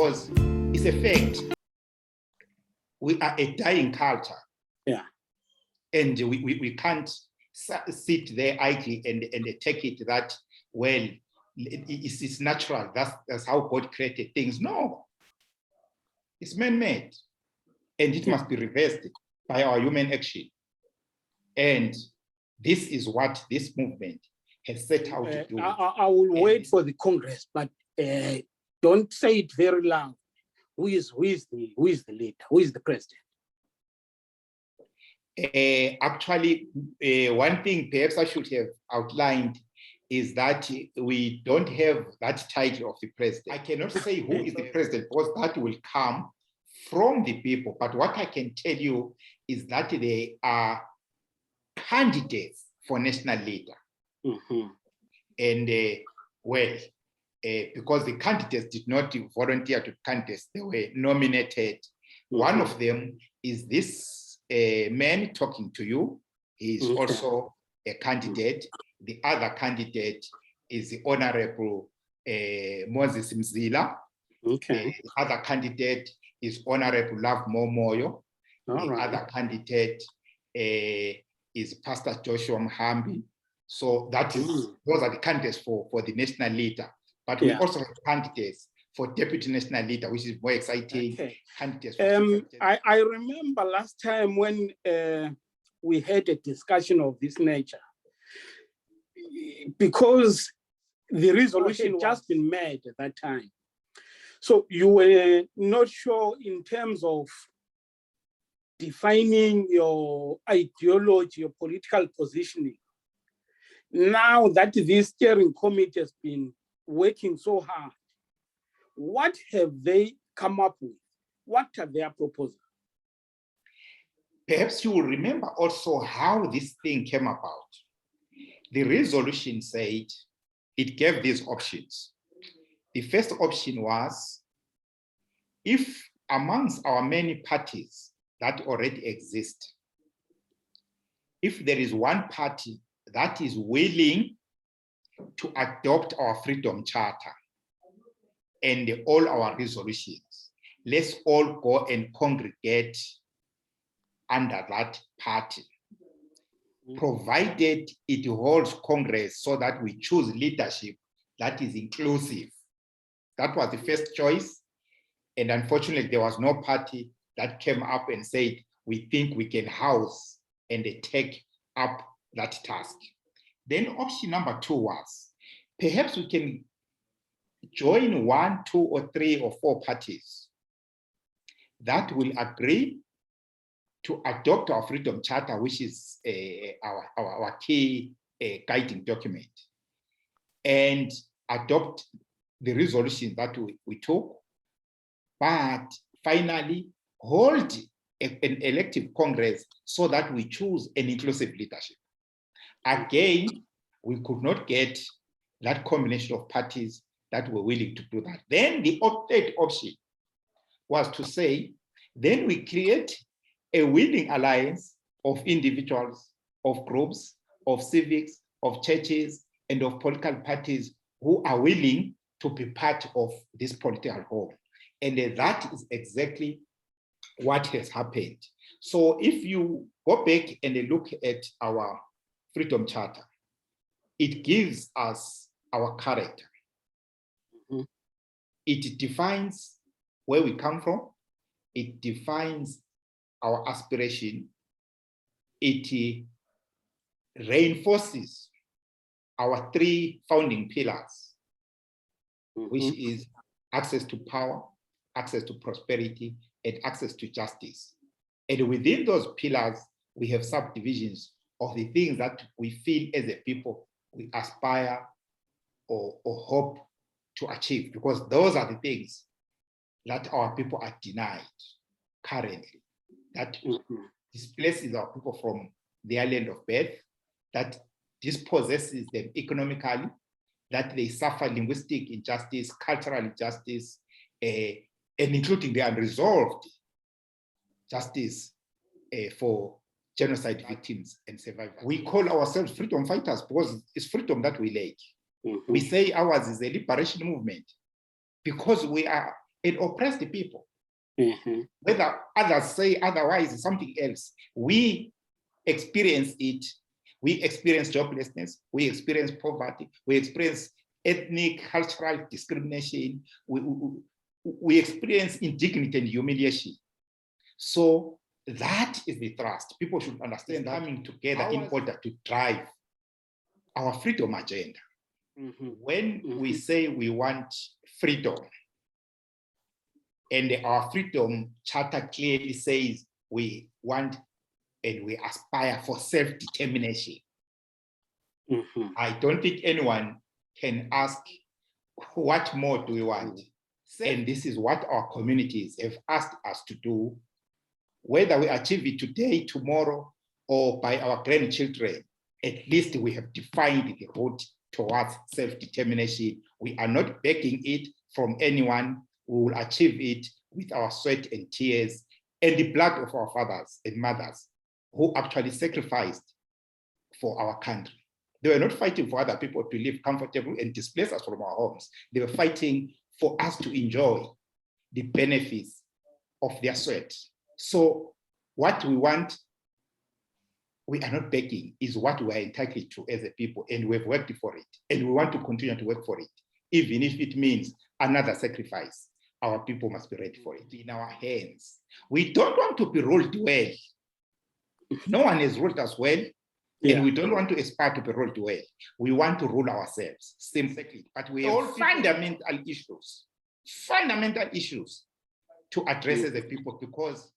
because it's a fact. We are a dying culture. Yeah. And we can't sit there idly and take it that, well, it's natural. That's how God created things. No, it's man-made. And it must be reversed by our human action. And this is what this movement has set out to do. I will wait for the Congress, but don't say it very loud. Who is the leader? Who is the president? Actually, one thing perhaps I should have outlined is that we don't have that title of the president. I cannot say who is the president because that will come from the people. But what I can tell you is that there are candidates for national leader. Mm-hmm. And because the candidates did not volunteer to contest, they were nominated. Mm-hmm. One of them is this man talking to you. He is also a candidate. The other candidate is the Honorable Moses Mzila. Okay. The other candidate is Honorable Love Momoyo. All right. Other candidate is Pastor Joshua Mhambi. So that is those are the candidates for the national leader. But we also have candidates for deputy national leader, which is more exciting. Okay. Candidates. I remember last time when we had a discussion of this nature, because the resolution had just been made at that time. So you were not sure in terms of defining your ideology, your political positioning. Now that this steering committee has been working so hard, what have they come up with? What are their proposals? Perhaps you will remember also how this thing came about. The resolution said it gave these options. The first option was, if amongst our many parties that already exist, if there is one party that is willing to adopt our Freedom Charter and all our resolutions, let's all go and congregate under that party, provided it holds Congress so that we choose leadership that is inclusive. That was the first choice. And unfortunately, there was no party that came up and said, we think we can house and take up that task. Then option number 2 was, perhaps we can join 1, 2, or 3 or 4 parties that will agree to adopt our Freedom Charter, which is our key guiding document, and adopt the resolution that we took, but finally hold an elective Congress so that we choose an inclusive leadership. Again, we could not get that combination of parties that were willing to do that. Then the third option was to say, then we create a willing alliance of individuals, of groups, of civics, of churches, and of political parties who are willing to be part of this political whole. And that is exactly what has happened. So if you go back and look at our Freedom Charter, it gives us our character. Mm-hmm. It defines where we come from. It defines our aspiration. It reinforces our 3 founding pillars, which is access to power, access to prosperity, and access to justice. And within those pillars, we have subdivisions of the things that we feel as a people we aspire or hope to achieve, because those are the things that our people are denied currently, that displaces our people from their land of birth, that dispossesses them economically, that they suffer linguistic injustice, cultural injustice, and including the unresolved justice for genocide victims and survivors. We call ourselves freedom fighters because it's freedom that we like. We say ours is a liberation movement because we are and oppress the people. Mhm. Whether others say otherwise is something else. We experience it. We experience joblessness. We experience poverty. We experience ethnic, cultural discrimination. We experience indignity and humiliation. So that is the thrust. People should understand that coming together in order to drive our freedom agenda. Mhm. When we say we want freedom, and our freedom charter clearly says we want and we aspire for self-determination. Mhm. I don't think anyone can ask, what more do we want? And this is what our communities have asked us to do. Whether we achieve it today, tomorrow, or by our grandchildren, at least we have defined the road towards self-determination. We are not begging it from anyone. We will achieve it with our sweat and tears and the blood of our fathers and mothers who actually sacrificed for our country. They were not fighting for other people to live comfortably and displace us from our homes. They were fighting for us to enjoy the benefits of their sweat. So what we want, we are not begging, is what we are entitled to as a people, and we've worked for it, and we want to continue to work for it, even if it means another sacrifice. Our people must be ready for it. In our hands. We don't want to be ruled well. No one has ruled us well, and we don't want to aspire to be ruled well. We want to rule ourselves, simply. But we have fundamental issues to address as a people, because